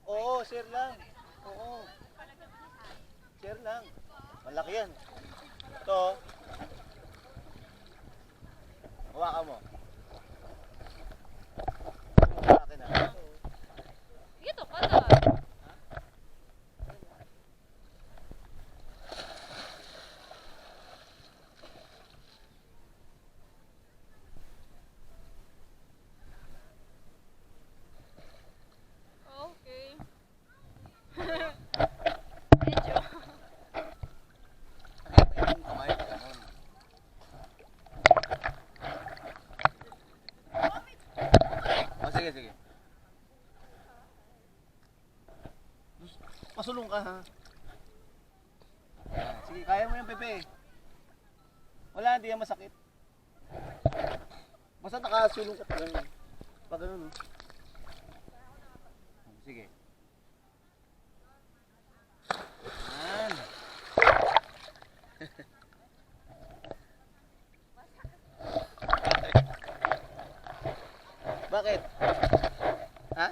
Oo, share lang. Oo. Share lang. Malaki yan. Ito. Hawakan mo. Sa akin ha. Dito ka na. Okay. Medyo. Ang kamay, ganun. Oh, sige, sige. Pasulong ka ha. Sige, kaya mo yan, Pepe. Wala, hindi yan masakit. Basta nakasulong ka pa ganun. Pag ganun, no? Sige. Yan. Bakit? Ha?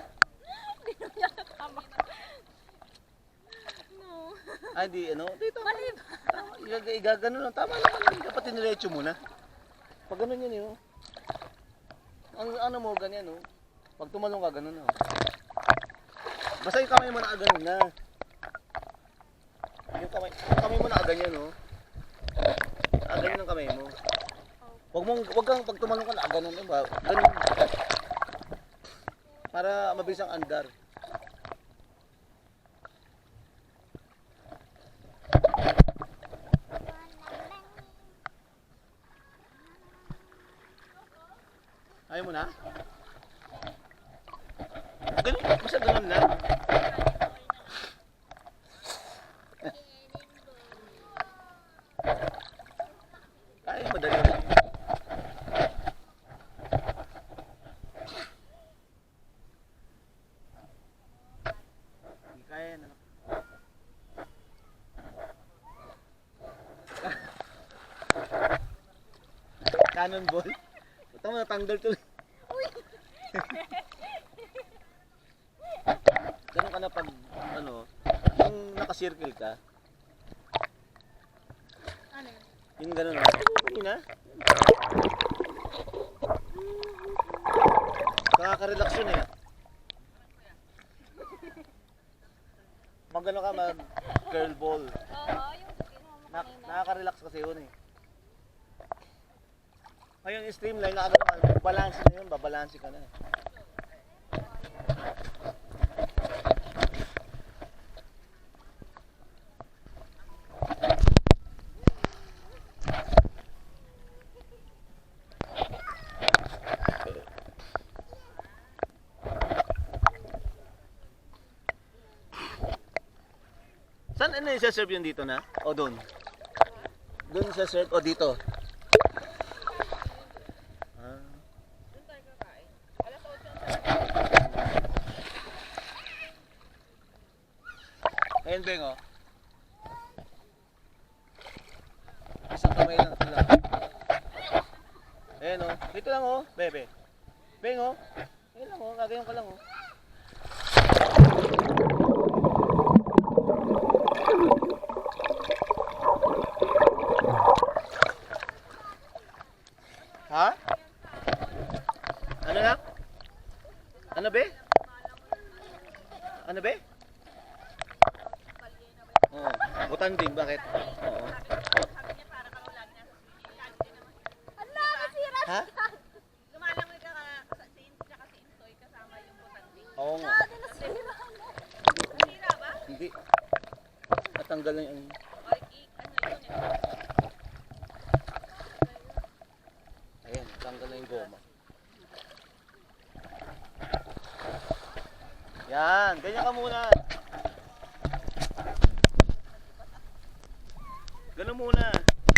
Tama. No. Ah, hindi, ano? Dito. Mali ba? Igagano lang. Tama naman. Dapat tiniretso muna. Pag ganun yun, yun. Ang ano mo, ganyan, no? Pag tumalong ka, ganun, no? Basta yung kamay mo nakaganon na. Yung kamay mo nakaganyan, no? Nakaganyan ang kamay mo. Wag kang pag tumalong ka nakaganon, diba? Ganun. Para mabilis ang andar. Ayaw mo na? Ganun, basta ganun na. Ay, madali na. Hindi kaya yan, anak. Cannonball? Ito mo, natanggal tuloy. Ganun ka na pag, ano, yung nakasircle ka. Ano yun? Yung ganun, hindi na. Nakaka-relax yun eh. Mag ano ka, mag curl ball. Oo, yung ginawa mo kanina. Nakaka-relax kasi yun eh. Ngayon yung streamline, nakagano ka, balance na yun, babalansi ka na. Saan ano yung serve yun dito na? O doon? Doon sa serve o dito? Ah. Doon tayo kakain. Alas 8 Ayan, Beng, oh. Isang kamay lang ito lang. Ayan, oh. Dito lang, oh. Bebe. Beng, oh. Ayan lang, oh. Gagayon ka lang, oh. Ha? Ano na? Ano, be? Ano, be? Oo. Butanding, bakit? Oo. Ala, nasira Ha? Lumalangoy ka sa si Insoy kasama yung butanding. Oo nga. Dati nasira. Nasira ba? Hindi. Natanggal na yung... Or ano yun eh. Ayan, natanggal na yung goma. Yan, ganyan ka muna. Ganun muna.